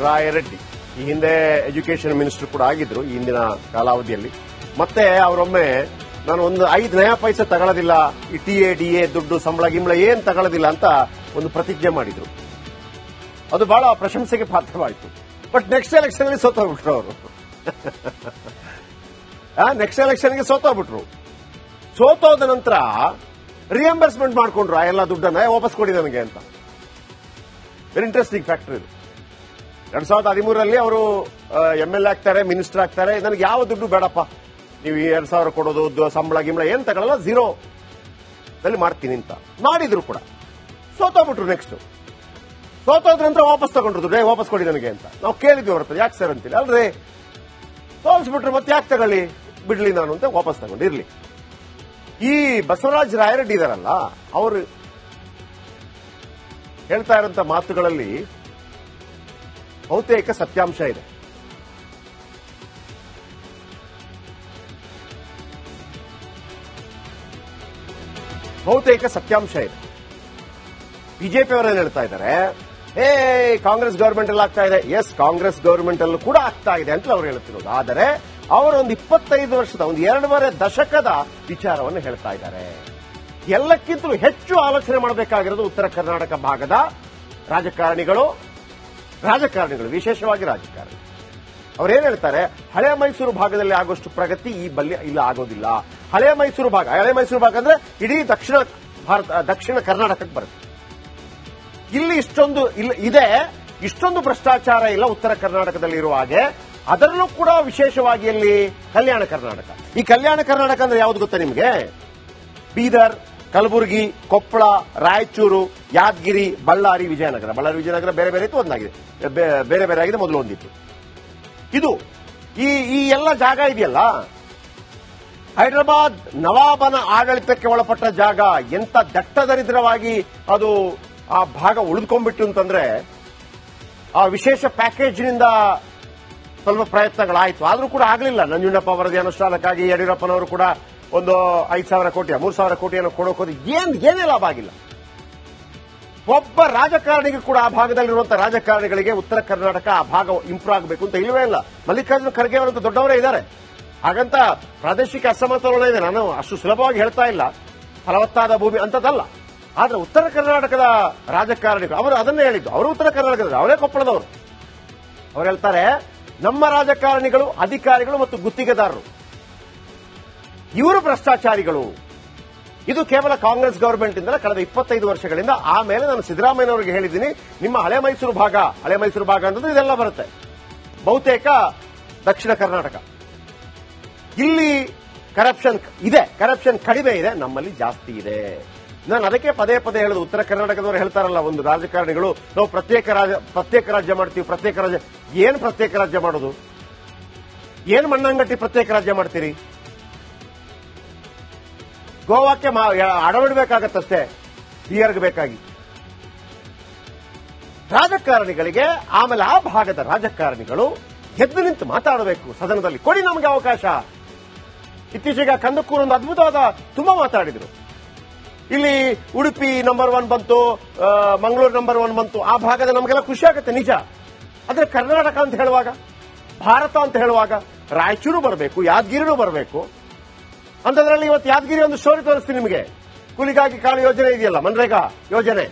ರಾಯರೆಡ್ಡಿ ಈ ಹಿಂದೆ education minister ಕೂಡ ಆಗಿದ್ರು ಈ ಹಿಂದಿನ ಕಾಲಾವಧಿಯಲ್ಲಿ. ಮತ್ತೆ ಅವರೊಮ್ಮೆ ನಾನು ಒಂದು 5 ನಯಾ ಪೈಸೆ ತಗೊಳ್ಳೋದಿಲ್ಲ, ಈ TA DA ದುಡ್ಡು ಸಂಬಳ ಗಿಂಬಳ ಏನ್ ತಗೊಳ್ಳೋದಿಲ್ಲ ಅಂತ ಒಂದು ಪ್ರತಿಜ್ಞೆ ಮಾಡಿದ್ರು. ಅದು ಬಹಳ ಪ್ರಶಂಸೆಗೆ ಪಾತ್ರವಾಯಿತು. ಬಟ್ ನೆಕ್ಸ್ಟ್ ಎಲೆಕ್ಷನ್ ಅಲ್ಲಿ ಸೋತೋಗ್ಬಿಟ್ರು ಅವರು. ನೆಕ್ಸ್ಟ್ ಎಲೆಕ್ಷನ್ಗೆ ಸೋತೋಗ್ಬಿಟ್ರು. ಸೋತೋದ ನಂತರ ರಿಯಂಬರ್ಸ್ಮೆಂಟ್ ಮಾಡ್ಕೊಂಡ್ರು ಆ ಎಲ್ಲ ದುಡ್ಡನ್ನ ವಾಪಸ್ ಕೊಡಿ ನನಗೆ ಅಂತ. ವೆರಿ ಇಂಟ್ರೆಸ್ಟಿಂಗ್ ಫ್ಯಾಕ್ಟರ್ ಇದು. 2013ರಲ್ಲಿ ಅವರು MLA ಆಗ್ತಾರೆ, ಮಿನಿಸ್ಟರ್ ಆಗ್ತಾರೆ. ನನಗೆ ಯಾವ ದುಡ್ಡು ಬೇಡಪ್ಪ, ನೀವು 2,000 ಕೊಡೋದು ಸಂಬಳ ಗಿಂಬಳ ಏನ್ ತಗೊಳ್ಳಲ್ಲ, 0 ದಲ್ಲಿ ಮಾಡ್ತೀನಿ ಅಂತ ಮಾಡಿದ್ರು ಕೂಡ. ಸೋತೋಗ್ಬಿಟ್ರು. ನೆಕ್ಸ್ಟ್ ಸೋತೋದ್ರ ನಂತರ ವಾಪಸ್ ತಗೊಂಡ್ರು ದುಡ್ಡು, ವಾಪಸ್ ಕೊಡಿ ನನಗೆ ಅಂತ. ನಾವು ಕೇಳಿದ್ವಿ ಅವ್ರ ಹತ್ರ, ಯಾಕೆ ಸರ್ ಅಂತೀರಿ. ಅಲ್ರಿ ತೋರಿಸ್ಬಿಟ್ರು, ಮತ್ತೆ ಯಾಕೆ ತಗೊಳ್ಳಿ ಬಿಡ್ಲಿ ನಾನು ಅಂತ ವಾಪಸ್ ತಗೊಂಡಿರ್ಲಿ. ಈ ಬಸವರಾಜ ರಾಯರೆಡ್ಡಿ ಇದಾರಲ್ಲ, ಅವರು ಹೇಳ್ತಾ ಇರೋಂಥ ಮಾತುಗಳಲ್ಲಿ ಬಹುತೇಕ ಸತ್ಯಾಂಶ ಇದೆ. ಬಿಜೆಪಿ ಅವರೇನು ಹೇಳ್ತಾ ಇದ್ದಾರೆ, ಕಾಂಗ್ರೆಸ್ ಗವರ್ಮೆಂಟ್ ಅಲ್ಲಿ ಆಗ್ತಾ ಇದೆ. ಎಸ್, ಕಾಂಗ್ರೆಸ್ ಗವರ್ಮೆಂಟ್ ಅಲ್ಲೂ ಕೂಡ ಆಗ್ತಾ ಇದೆ ಅಂತ ಅವ್ರು ಹೇಳ್ತಿರೋದು. ಆದರೆ ಅವರು ಒಂದು 25 ವರ್ಷದ, ಒಂದು 2.5 ದಶಕದ ವಿಚಾರವನ್ನು ಹೇಳ್ತಾ ಇದ್ದಾರೆ. ಎಲ್ಲಕ್ಕಿಂತಲೂ ಹೆಚ್ಚು ಆಲೋಚನೆ ಮಾಡಬೇಕಾಗಿರೋದು ಉತ್ತರ ಕರ್ನಾಟಕ ಭಾಗದ ರಾಜಕಾರಣಿಗಳು, ವಿಶೇಷವಾಗಿ ರಾಜಕಾರಣಿ. ಅವರೇನ್ ಹೇಳ್ತಾರೆ, ಹಳೆ ಮೈಸೂರು ಭಾಗದಲ್ಲಿ ಆಗೋಷ್ಟು ಪ್ರಗತಿ ಈ ಬಲ್ಲಿ ಇಲ್ಲ ಆಗೋದಿಲ್ಲ. ಹಳೆ ಮೈಸೂರು ಭಾಗ ಅಂದ್ರೆ ಇಡೀ ದಕ್ಷಿಣ ಕರ್ನಾಟಕಕ್ಕೆ ಬರುತ್ತೆ. ಇಲ್ಲಿ ಇಷ್ಟೊಂದು ಭ್ರಷ್ಟಾಚಾರ ಇಲ್ಲ ಉತ್ತರ ಕರ್ನಾಟಕದಲ್ಲಿ ಇರುವ ಹಾಗೆ. ಅದರಲ್ಲೂ ಕೂಡ ವಿಶೇಷವಾಗಿ ಇಲ್ಲಿ ಕಲ್ಯಾಣ ಕರ್ನಾಟಕ. ಈ ಕಲ್ಯಾಣ ಕರ್ನಾಟಕ ಅಂದ್ರೆ ಯಾವ್ದು ಗೊತ್ತಾ ನಿಮಗೆ? ಬೀದರ್, ಕಲಬುರಗಿ, ಕೊಪ್ಪಳ, ರಾಯಚೂರು, ಯಾದಗಿರಿ, ಬಳ್ಳಾರಿ, ವಿಜಯನಗರ ಬೇರೆ ಬೇರೆ ಇತ್ತು, ಒಂದಾಗಿದೆ, ಬೇರೆ ಬೇರೆ ಆಗಿದೆ, ಮೊದಲು ಒಂದಿತ್ತು. ಇದು ಈ ಎಲ್ಲ ಜಾಗ ಇದೆಯಲ್ಲ, ಹೈದರಾಬಾದ್ ನವಾಬನ ಆಡಳಿತಕ್ಕೆ ಒಳಪಟ್ಟ ಜಾಗ. ಎಂತ ದಟ್ಟದರಿದ್ರವಾಗಿ ಅದು ಆ ಭಾಗ ಉಳಿದುಕೊಂಡ್ಬಿಟ್ಟು ಅಂತಂದ್ರೆ, ಆ ವಿಶೇಷ ಪ್ಯಾಕೇಜ್ನಿಂದ ಸ್ವಲ್ಪ ಪ್ರಯತ್ನಗಳಾಯಿತು, ಆದ್ರೂ ಕೂಡ ಆಗಲಿಲ್ಲ. ನಂಜುಂಡಪ್ಪ ವರದಿ ಅನುಷ್ಠಾನಕ್ಕಾಗಿ ಯಡಿಯೂರಪ್ಪನವರು ಕೂಡ ಒಂದು 5,000 ಕೋಟಿ 3,000 ಕೋಟಿಯನ್ನು ಕೊಡೋಕೋದು ಏನೇ ಲಾಭ ಆಗಿಲ್ಲ. ಒಬ್ಬ ರಾಜಕಾರಣಿಗೂ ಕೂಡ ಆ ಭಾಗದಲ್ಲಿರುವಂತಹ ರಾಜಕಾರಣಿಗಳಿಗೆ ಉತ್ತರ ಕರ್ನಾಟಕ ಆ ಭಾಗ ಇಂಪ್ರೂವ್ ಆಗಬೇಕು ಅಂತ ಇಲ್ಲವೇ ಇಲ್ಲ. ಮಲ್ಲಿಕಾರ್ಜುನ ಖರ್ಗೆ ಅವರಂತ ದೊಡ್ಡವರೇ ಇದ್ದಾರೆ, ಹಾಗಂತ ಪ್ರಾದೇಶಿಕ ಅಸಮತೋಲನ ಇದೆ. ನಾನು ಅಷ್ಟು ಸುಲಭವಾಗಿ ಹೇಳ್ತಾ ಇಲ್ಲ, ಫಲವತ್ತಾದ ಭೂಮಿ ಅಂತದಲ್ಲ. ಆದ್ರೆ ಉತ್ತರ ಕರ್ನಾಟಕದ ರಾಜಕಾರಣಿಗಳು ಅವರು ಅದನ್ನೇ ಹೇಳಿದ್ದು. ಅವರು ಉತ್ತರ ಕರ್ನಾಟಕದ, ಅವರೇ ಕೊಪ್ಪಳದವರು. ಅವ್ರು ಹೇಳ್ತಾರೆ, ನಮ್ಮ ರಾಜಕಾರಣಿಗಳು, ಅಧಿಕಾರಿಗಳು ಮತ್ತು ಗುತ್ತಿಗೆದಾರರು ಇವರು ಭ್ರಷ್ಟಾಚಾರಿಗಳು. ಇದು ಕೇವಲ ಕಾಂಗ್ರೆಸ್ ಗವರ್ಮೆಂಟ್ ಇಂದ ಕಳೆದ 25 ವರ್ಷಗಳಿಂದ. ಆಮೇಲೆ ನಾನು ಸಿದ್ದರಾಮಯ್ಯನವರಿಗೆ ಹೇಳಿದ್ದೀನಿ, ನಿಮ್ಮ ಹಳೆ ಮೈಸೂರು ಭಾಗ ಅಂತಂದ್ರೆ ಇದೆಲ್ಲ ಬರುತ್ತೆ, ಬಹುತೇಕ ದಕ್ಷಿಣ ಕರ್ನಾಟಕ. ಇಲ್ಲಿ ಕರಪ್ಷನ್ ಕಡಿಮೆ ಇದೆ, ನಮ್ಮಲ್ಲಿ ಜಾಸ್ತಿ ಇದೆ. ನಾನು ಅದಕ್ಕೆ ಪದೇ ಹೇಳೋದು, ಉತ್ತರ ಕರ್ನಾಟಕದವರು ಹೇಳ್ತಾರಲ್ಲ ಒಂದು ರಾಜಕಾರಣಿಗಳು, ನಾವು ಪ್ರತ್ಯೇಕ ರಾಜ್ಯ ಮಾಡ್ತೀವಿ, ಏನ್ ಪ್ರತ್ಯೇಕ ರಾಜ್ಯ ಮಾಡೋದು? ಏನ್ ಮಣ್ಣಂಗಟ್ಟಿ ಪ್ರತ್ಯೇಕ ರಾಜ್ಯ ಮಾಡ್ತೀರಿ? ಗೋವಾಕ್ಕೆ ಅಡವಿಡಬೇಕಾಗತ್ತಷ್ಟೇ, ಬಿಯರ್ಗೆ ಬೇಕಾಗಿ. ರಾಜಕಾರಣಿಗಳಿಗೆ, ಆಮೇಲೆ ಆ ಭಾಗದ ರಾಜಕಾರಣಿಗಳು ಎದ್ದು ನಿಂತು ಮಾತಾಡಬೇಕು ಸದನದಲ್ಲಿ. ಕೊಡಿ ನಮಗೆ ಅವಕಾಶ. ಇತ್ತೀಚೆಗೆ ಕಂದಕೂರು ಒಂದು ಅದ್ಭುತವಾದ ತುಂಬಾ ಮಾತಾಡಿದ್ರು. ಇಲ್ಲಿ ಉಡುಪಿ ನಂಬರ್ 1 ಬಂತು, ಮಂಗಳೂರು ನಂಬರ್ 1 ಬಂತು. ಆ ಭಾಗದ ನಮಗೆಲ್ಲ ಖುಷಿ ಆಗುತ್ತೆ, ನಿಜ. ಆದ್ರೆ ಕರ್ನಾಟಕ ಅಂತ ಹೇಳುವಾಗ, ಭಾರತ ಅಂತ ಹೇಳುವಾಗ ರಾಯಚೂರು ಬರಬೇಕು, ಯಾದಗಿರಿನೂ ಬರಬೇಕು. ಅಂತದ್ರಲ್ಲಿ ಇವತ್ತು ಯಾದಗಿರಿ ಒಂದು ಸ್ಟೋರಿ ತೋರಿಸ್ತೀನಿ ನಿಮಗೆ. ಕೂಲಿಗಾಗಿ ಕಾಳು ಯೋಜನೆ ಇದೆಯಲ್ಲ, ಮನ್ರೇಗಾ ಯೋಜನೆ,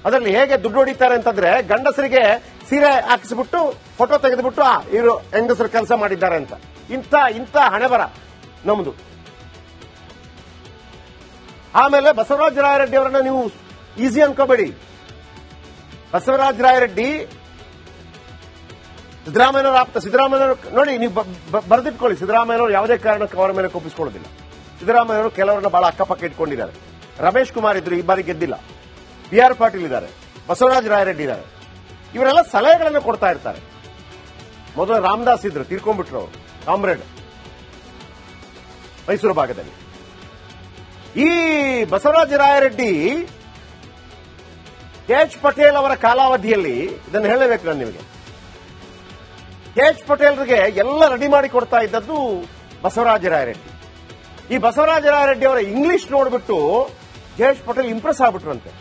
ಅದರಲ್ಲಿ ಹೇಗೆ ದುಡ್ಡು ಹೊಡಿತಾರೆ ಅಂತಂದ್ರೆ, ಗಂಡಸರಿಗೆ ಸೀರೆ ಹಾಕಿಸ್ಬಿಟ್ಟು ಫೋಟೋ ತೆಗೆದುಬಿಟ್ಟು ಇವರು ಹೆಂಗಸರು ಕೆಲಸ ಮಾಡಿದ್ದಾರೆ ಅಂತ. ಇಂಥ ಹಣೆಬರ ನಮ್ದು. ಆಮೇಲೆ ಬಸವರಾಜ ರಾಯರೆಡ್ಡಿ ಅವರನ್ನ ನೀವು ಈಸಿ ಅನ್ಕೋಬೇಡಿ. ಬಸವರಾಜ ರಾಯರೆಡ್ಡಿ ಸಿದ್ದರಾಮಯ್ಯನವರು ನೋಡಿ, ನೀವು ಬರೆದಿಟ್ಕೊಳ್ಳಿ. ಸಿದ್ದರಾಮಯ್ಯನವರು ಯಾವುದೇ ಕಾರಣಕ್ಕೆ ಅವರ ಮೇಲೆ ಕೋಪಿಸಿಕೊಳ್ಳೋದಿಲ್ಲ. ಸಿದ್ದರಾಮಯ್ಯನವರು ಕೆಲವರನ್ನ ಬಹಳ ಅಕ್ಕಪಕ್ಕ ಇಟ್ಕೊಂಡಿದ್ದಾರೆ. ರಮೇಶ್ ಕುಮಾರ್ ಇದ್ರು, ಈ ಬಾರಿ ಗೆದ್ದಿಲ್ಲ. BR ಪಾಟೀಲ್ ಇದ್ದಾರೆ, ಬಸವರಾಜ ರಾಯರೆಡ್ಡಿ ಇದ್ದಾರೆ. ಇವರೆಲ್ಲ ಸಲಹೆಗಳನ್ನು ಕೊಡ್ತಾ ಇರ್ತಾರೆ. ಮೊದಲು ರಾಮದಾಸ್ ಇದ್ರು, ತೀರ್ಕೊಂಡ್ಬಿಟ್ರು ಅವರು, ಕಾಮ್ರೇಡ್ ಮೈಸೂರು ಭಾಗದಲ್ಲಿ. ಈ ಬಸವರಾಜ ರಾಯರೆಡ್ಡಿ, KH ಪಟೇಲ್ ಅವರ ಕಾಲಾವಧಿಯಲ್ಲಿ, ಇದನ್ನು ಹೇಳಬೇಕು ನಾನು ನಿಮಗೆ, KH ಪಟೇಲ್ರಿಗೆ ಎಲ್ಲ ರೆಡಿ ಮಾಡಿ ಕೊಡ್ತಾ ಇದ್ದದ್ದು ಬಸವರಾಜ ರಾಯರೆಡ್ಡಿ. ಈ ಬಸವರಾಜ ರಾಯರೆಡ್ಡಿ ಅವರ ಇಂಗ್ಲಿಷ್ ನೋಡ್ಬಿಟ್ಟು KH ಪಟೇಲ್ ಇಂಪ್ರೆಸ್ ಆಗ್ಬಿಟ್ರಂತೆ.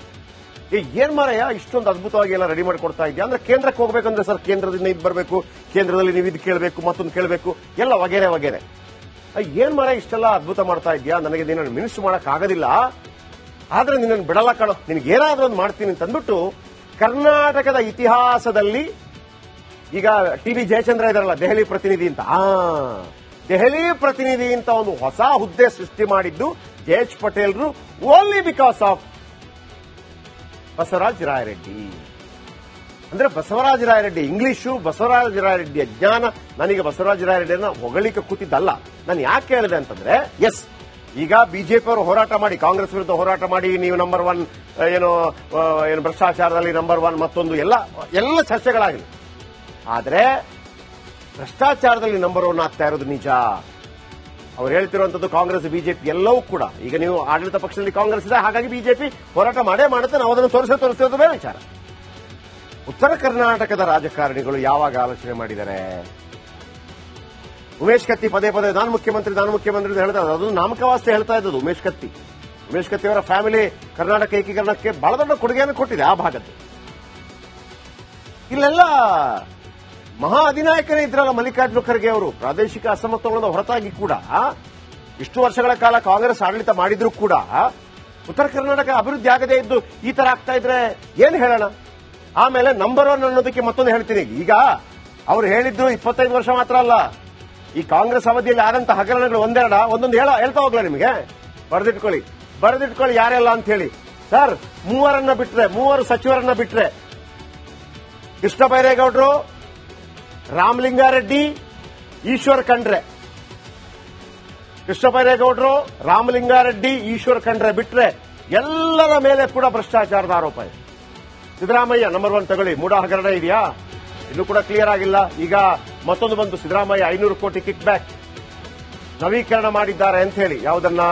ಏನ್ ಮಾರಯ್ಯ ಇಷ್ಟೊಂದು ಅದ್ಭುತವಾಗಿ ಎಲ್ಲ ರೆಡಿ ಮಾಡಿ ಕೊಡ್ತಾ ಇದೆಯಾ ಅಂದ್ರೆ ಕೇಂದ್ರಕ್ಕೆ ಹೋಗ್ಬೇಕಂದ್ರೆ ಸರ್ ಕೇಂದ್ರದಿಂದ ಇದು ಬರಬೇಕು, ಕೇಂದ್ರದಲ್ಲಿ ನೀವು ಇದು ಕೇಳಬೇಕು, ಮತ್ತೊಂದು ಕೇಳಬೇಕು, ಎಲ್ಲ ವಗೇರೆ ವಗೇರೆ. ಏನ್ ಮಾರ ಇಷ್ಟೆಲ್ಲ ಅದ್ಭುತ ಮಾಡ್ತಾ ಇದೆಯಾ, ನನಗೆ ನಿನ್ನ ಮಿನಿಸ್ಟರ್ ಮಾಡಕ್ ಆಗೋದಿಲ್ಲ, ಆದ್ರೆ ನಿನ್ನನ್ನು ಬಿಡಲ್ಲ ಕಣೋ, ನಿನ್ಗೆ ಏನಾದ್ರೂ ಒಂದು ಮಾಡ್ತೀನಿ ಅಂತ ಅಂದ್ಬಿಟ್ಟು ಕರ್ನಾಟಕದ ಇತಿಹಾಸದಲ್ಲಿ ಈಗ ಟಿ.ಬಿ. ಜಯಚಂದ್ರ ಇದಾರಲ್ಲ ದೆಹಲಿ ಪ್ರತಿನಿಧಿ ಅಂತ, ದೆಹಲಿ ಪ್ರತಿನಿಧಿ ಅಂತ ಒಂದು ಹೊಸ ಹುದ್ದೆ ಸೃಷ್ಟಿ ಮಾಡಿದ್ದು ಜೆ.ಎಚ್. ಪಟೇಲ್ರು only because of Basavaraj Rayareddy. ಅಂದ್ರೆ ಬಸವರಾಜ ರಾಯರೆಡ್ಡಿ ಇಂಗ್ಲಿಷು, ಬಸವರಾಜ ರಾಯರೆಡ್ಡಿಯ ಜ್ಞಾನ. ನನಗೆ ಬಸವರಾಜ ರಾಯರೆಡ್ಡಿಯನ್ನ ಹೊಗಳಿಕೆ ಕೂತಿದ್ದಲ್ಲ. ನಾನು ಯಾಕೆ ಹೇಳಿದೆ ಅಂತಂದ್ರೆ, ಎಸ್ ಈಗ ಬಿಜೆಪಿ ಅವರು ಹೋರಾಟ ಮಾಡಿ, ಕಾಂಗ್ರೆಸ್ ವಿರುದ್ಧ ಹೋರಾಟ ಮಾಡಿ, ನೀವು ನಂಬರ್ 1 ಏನು ಭ್ರಷ್ಟಾಚಾರದಲ್ಲಿ ನಂಬರ್ 1 ಮತ್ತೊಂದು ಎಲ್ಲ ಚರ್ಚೆಗಳಾಗಲಿ. ಆದ್ರೆ ಭ್ರಷ್ಟಾಚಾರದಲ್ಲಿ ನಂಬರ್ 1 ಆಗ್ತಾ ಇರೋದು ನಿಜ. ಅವ್ರು ಹೇಳ್ತಿರುವಂತದ್ದು ಕಾಂಗ್ರೆಸ್ ಬಿಜೆಪಿ ಎಲ್ಲವೂ ಕೂಡ, ಈಗ ನೀವು ಆಡಳಿತ ಪಕ್ಷದಲ್ಲಿ ಕಾಂಗ್ರೆಸ್ ಇದೆ, ಹಾಗಾಗಿ ಬಿಜೆಪಿ ಹೋರಾಟ ಮಾಡೇ ಮಾಡುತ್ತೆ, ನಾವು ಅದನ್ನು ತೋರಿಸೋದು ಬೇರೆ ವಿಚಾರ. ಉತ್ತರ ಕರ್ನಾಟಕದ ರಾಜಕಾರಣಿಗಳು ಯಾವಾಗ ಆಲೋಚನೆ ಮಾಡಿದ್ದಾರೆ? ಉಮೇಶ್ ಕತ್ತಿ ಪದೇ ಪದೇ ನಾನು ಮುಖ್ಯಮಂತ್ರಿ ಅಂತ ಹೇಳ್ತಾ ಇದ್ದಾರೆ. ಅದು ನಾಮಕವಾಸ್ತೆ ಹೇಳ್ತಾ ಇದ್ದದ್ದು ಉಮೇಶ್ ಕತ್ತಿ ಅವರ ಫ್ಯಾಮಿಲಿ ಕರ್ನಾಟಕ ಏಕೀಕರಣಕ್ಕೆ ಬಹಳ ದೊಡ್ಡ ಕೊಡುಗೆಯನ್ನು ಕೊಟ್ಟಿದೆ ಆ ಭಾಗದ್ದು. ಇಲ್ಲೆಲ್ಲ ಮಹಾ ಅಧಿನಾಯಕರೇ ಇದ್ರಲ್ಲ ಮಲ್ಲಿಕಾರ್ಜುನ ಖರ್ಗೆ ಅವರು. ಪ್ರಾದೇಶಿಕ ಅಸಮತೋಲನದ ಹೊರತಾಗಿ ಕೂಡ ಇಷ್ಟು ವರ್ಷಗಳ ಕಾಲ ಕಾಂಗ್ರೆಸ್ ಆಡಳಿತ ಮಾಡಿದ್ರು ಕೂಡ ಉತ್ತರ ಕರ್ನಾಟಕ ಅಭಿವೃದ್ಧಿ ಆಗದೇ ಇದ್ದು ಈ ತರ ಆಗ್ತಾ ಇದ್ರೆ ಏನ್ ಹೇಳೋಣ? ಆಮೇಲೆ ನಂಬರ್ 1 ಅನ್ನೋದಕ್ಕೆ ಮತ್ತೊಂದು ಹೇಳ್ತೀನಿ. ಈಗ ಅವ್ರು ಹೇಳಿದ್ರು 25 ವರ್ಷ ಮಾತ್ರ ಅಲ್ಲ, ಈ ಕಾಂಗ್ರೆಸ್ ಅವಧಿಯಲ್ಲಿ ಆದಂತ ಹಗರಣಗಳು ಒಂದೊಂದು ಹೇಳ್ತಾ ಹೋಗ್ಲಾ ನಿಮಗೆ? ಬರೆದಿಟ್ಕೊಳ್ಳಿ ಯಾರೆಲ್ಲ ಅಂತ ಹೇಳಿ. ಸರ್, 3 ಸಚಿವರನ್ನ ಬಿಟ್ರೆ ಕೃಷ್ಣ ಬೈರೇಗೌಡರು, ರಾಮಲಿಂಗಾರೆಡ್ಡಿ, ಈಶ್ವರ್ ಖಂಡ್ರೆ. ಕೃಷ್ಣ ಬೈರೇಗೌಡರು, ರಾಮಲಿಂಗಾರೆಡ್ಡಿ, ಈಶ್ವರ್ ಖಂಡ್ರೆ ಬಿಟ್ರೆ ಎಲ್ಲರ ಮೇಲೆ ಕೂಡ ಭ್ರಷ್ಟಾಚಾರದ ಆರೋಪ ಇದೆ. ಸಿದ್ದರಾಮಯ್ಯ ನಂಬರ್ 1 ತಗೊಳ್ಳಿ, ಮೂಡಾ ಹಗರಣ ಇದೆಯಾ? ಇನ್ನೂ ಕೂಡ ಕ್ಲಿಯರ್ ಆಗಿಲ್ಲ. ಈಗ ಮತ್ತೊಂದು ಬಂತು, ಸಿದ್ದರಾಮಯ್ಯ 500 ಕೋಟಿ ಕಿಕ್ ಬ್ಯಾಕ್ ನವೀಕರಣ ಮಾಡಿದ್ದಾರೆ ಅಂತ ಹೇಳಿ. ಯಾವುದನ್ನ?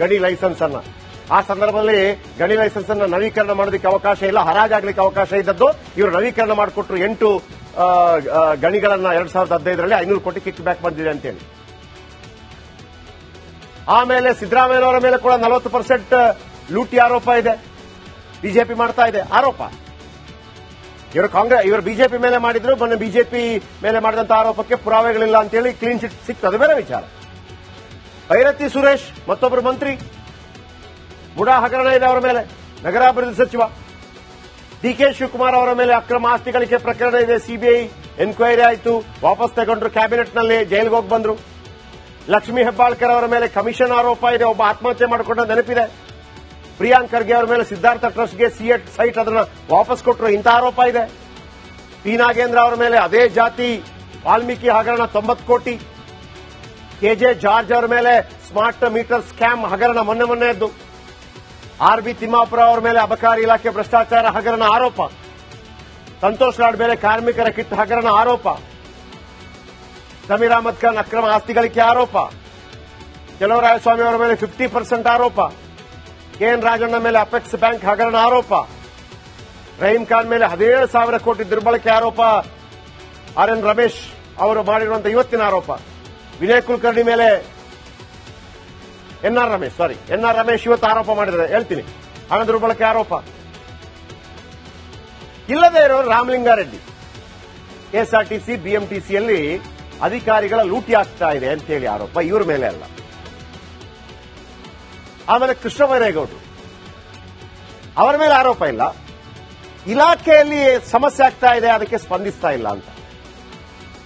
ಗಣಿ ಲೈಸೆನ್ಸ್ ಅನ್ನ. ಆ ಸಂದರ್ಭದಲ್ಲಿ ಗಣಿ ಲೈಸೆನ್ಸ್ ಅನ್ನ ನವೀಕರಣ ಮಾಡೋದಕ್ಕೆ ಅವಕಾಶ ಇಲ್ಲ, ಹರಾಜಾಗ್ಲಿಕ್ಕೆ ಅವಕಾಶ ಇದ್ದದ್ದು. ಇವರು ನವೀಕರಣ ಮಾಡಿಕೊಟ್ರು 8 ಗಣಿಗಳನ್ನ 2015ರಲ್ಲಿ 500 ಕೋಟಿ ಕಿಕ್ ಬ್ಯಾಕ್ ಬಂದಿದೆ ಅಂತೇಳಿ. ಆಮೇಲೆ ಸಿದ್ದರಾಮಯ್ಯನವರ ಮೇಲೆ ಕೂಡ 40% ಲೂಟಿ ಆರೋಪ ಇದೆ, ಬಿಜೆಪಿ ಮಾಡ್ತಾ ಇದೆ ಆರೋಪ. ಇವರು ಬಿಜೆಪಿ ಮೇಲೆ ಮಾಡಿದ್ರು, ಮೊನ್ನೆ ಬಿಜೆಪಿ ಮೇಲೆ ಮಾಡಿದಂತ ಆರೋಪಕ್ಕೆ ಪುರಾವೆಗಳಿಲ್ಲ ಅಂತೇಳಿ ಕ್ಲೀನ್ ಚಿಟ್ ಸಿಕ್ತು, ಅದು ಬೇರೆ ವಿಚಾರ. ಭೈರತಿ ಸುರೇಶ್ ಮತ್ತೊಬ್ಬರು ಮಂತ್ರಿ, ಮುಡಾ ಹಗರಣ ಇದೆ ಅವರ ಮೇಲೆ. ನಗರಾಭಿವೃದ್ಧಿ ಸಚಿವ ಡಿ.ಕೆ. ಶಿವಕುಮಾರ್ ಅವರ ಮೇಲೆ ಅಕ್ರಮ ಆಸ್ತಿ ಗಳಿಕೆ ಪ್ರಕರಣ ಇದೆ, ಸಿಬಿಐ ಎನ್ಕ್ವೈರಿ ಆಯಿತು, ವಾಪಸ್ ತಗೊಂಡ್ರು, ಕ್ಯಾಬಿನೆಟ್ನಲ್ಲಿ ಜೈಲಿಗೆ ಹೋಗಿ ಬಂದ್ರು. ಲಕ್ಷ್ಮೀ ಹೆಬ್ಬಾಳ್ಕರ್ ಅವರ ಮೇಲೆ ಕಮಿಷನ್ ಆರೋಪ ಇದೆ, ಒಬ್ಬ ಆತ್ಮಹತ್ಯೆ ಮಾಡಿಕೊಂಡ ನೆನಪಿದೆ. ಪ್ರಿಯಾಂಕ್ ಖರ್ಗೆ ಅವರ ಮೇಲೆ ಸಿದ್ಧಾರ್ಥ ಟ್ರಸ್ಟ್ಗೆ ಸಿಎಟ್ ಸೈಟ್ ಅದನ್ನ ವಾಪಸ್ ಕೊಟ್ಟರು, ಇಂಥ ಆರೋಪ ಇದೆ. ಪಿ ನಾಗೇಂದ್ರ ಅವರ ಮೇಲೆ ಅದೇ ಜಾತಿ ವಾಲ್ಮೀಕಿ ಹಗರಣ 90 ಕೋಟಿ. ಕೆಜೆ ಜಾರ್ಜ್ ಅವರ ಮೇಲೆ ಸ್ಮಾರ್ಟ್ ಮೀಟರ್ ಸ್ಕ್ಯಾಮ್ ಹಗರಣ ಮೊನ್ನೆ ಎದ್ದು. ಆರ್.ಬಿ. ತಿಮ್ಮಾಪುರ ಅವರ ಮೇಲೆ ಅಬಕಾರಿ ಇಲಾಖೆ ಭ್ರಷ್ಟಾಚಾರ ಹಗರಣ ಆರೋಪ. ಸಂತೋಷ್ ಲಾಡ್ ಮೇಲೆ ಕಾರ್ಮಿಕರ ಕಿಟ್ ಹಗರಣ ಆರೋಪ. ಸಮೀರ್ ಅಹಮದ್ ಖಾನ್ ಅಕ್ರಮ ಆಸ್ತಿ ಗಳಿಕೆ ಆರೋಪ. ಚಲುವರಾಯಸ್ವಾಮಿ ಅವರ ಮೇಲೆ 50% ಆರೋಪ. ಕೆಎನ್ ರಾಜಣ್ಣ ಮೇಲೆ ಅಪೆಕ್ಸ್ ಬ್ಯಾಂಕ್ ಹಗರಣ ಆರೋಪ. ರಹೀಂ ಖಾನ್ ಮೇಲೆ 17,000 ಕೋಟಿ ದುರ್ಬಳಕೆ ಆರೋಪ. ಆರ್.ಎನ್. ರಮೇಶ್ ಅವರು ಮಾಡಿರುವಂತಹ ಇವತ್ತಿನ ಆರೋಪ. ವಿನಯ್ ಕುಲಕರ್ಣಿ ಮೇಲೆ ಎನ್ ಆರ್ ರಮೇಶ್ ಇವತ್ತು ಆರೋಪ ಮಾಡಿದ್ದಾರೆ, ಹೇಳ್ತೀನಿ. ಹಣ ದುರ್ಬಳಕೆ ಆರೋಪ. ಇಲ್ಲದೇ ಇರೋರು ರಾಮಲಿಂಗಾರೆಡ್ಡಿ. ಕೆಎಸ್ಆರ್ಟಿಸಿ ಬಿಎಂಟಿಸಿಯಲ್ಲಿ ಅಧಿಕಾರಿಗಳ ಲೂಟಿ ಆಗ್ತಾ ಇದೆ ಅಂತ ಹೇಳಿ ಆರೋಪ ಇವ್ರ ಮೇಲೆ ಅಲ್ಲ. ಆಮೇಲೆ ಕೃಷ್ಣ ಬೈರೇಗೌಡರು ಅವರ ಮೇಲೆ ಆರೋಪ ಇಲ್ಲ, ಇಲಾಖೆಯಲ್ಲಿ ಸಮಸ್ಯೆ ಆಗ್ತಾ ಇದೆ ಅದಕ್ಕೆ ಸ್ಪಂದಿಸ್ತಾ ಇಲ್ಲ ಅಂತ.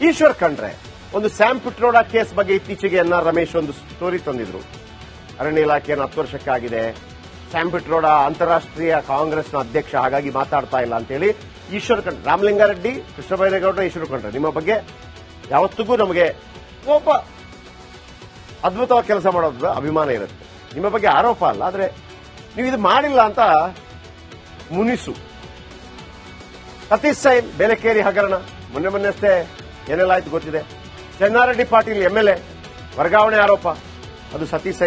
ಈಶ್ವರ್ ಖಂಡ್ರೆ ಒಂದು ಸ್ಯಾಮ್ ಪಿಟ್ರೋಡಾ ಕೇಸ್ ಬಗ್ಗೆ ಇತ್ತೀಚೆಗೆ ಎನ್ ಆರ್ ರಮೇಶ್ ಒಂದು ಸ್ಟೋರಿ ತಂದಿದ್ರು. ಅರಣ್ಯ ಇಲಾಖೆಯನ್ನು 10 ವರ್ಷಕ್ಕಾಗಿದೆ, ಸ್ಯಾಮ್ ಪಿಟ್ರೋಡಾ ಅಂತಾರಾಷ್ಟ್ರೀಯ ಕಾಂಗ್ರೆಸ್ನ ಅಧ್ಯಕ್ಷ, ಹಾಗಾಗಿ ಮಾತಾಡ್ತಾ ಇಲ್ಲ ಅಂತೇಳಿ ಈಶ್ವರ್ ಖಂಡ್ರೆ, ರಾಮಲಿಂಗಾರೆಡ್ಡಿ, ಕೃಷ್ಣ ಬೈರೇಗೌಡ, ಈಶ್ವರ್ ಖಂಡ್ರೆ, ನಿಮ್ಮ ಬಗ್ಗೆ ಯಾವತ್ತಿಗೂ ನಮಗೆ ಒಬ್ಬ ಅದ್ಭುತವಾಗಿ ಕೆಲಸ ಮಾಡೋದು ಅಭಿಮಾನ ಇರುತ್ತೆ. ನಿಮ್ಮ ಬಗ್ಗೆ ಆರೋಪ ಅಲ್ಲ, ಆದ್ರೆ ನೀವು ಇದು ಮಾಡಿಲ್ಲ ಅಂತ ಮುನಿಸು. ಸತೀಶ್ ಸೈಲ್ ಬೇಲೆಕೇರಿ ಹಗರಣ ಮೊನ್ನೆ ಅಷ್ಟೇ ಏನೆಲ್ಲ ಆಯ್ತು ಗೊತ್ತಿದೆ. ಚೆನ್ನಾರೆಡ್ಡಿ ಪಾಟೀಲ್ MLA ವರ್ಗಾವಣೆ ಆರೋಪ, ಅದು ಸತೀಶ್ ಸೈಲ್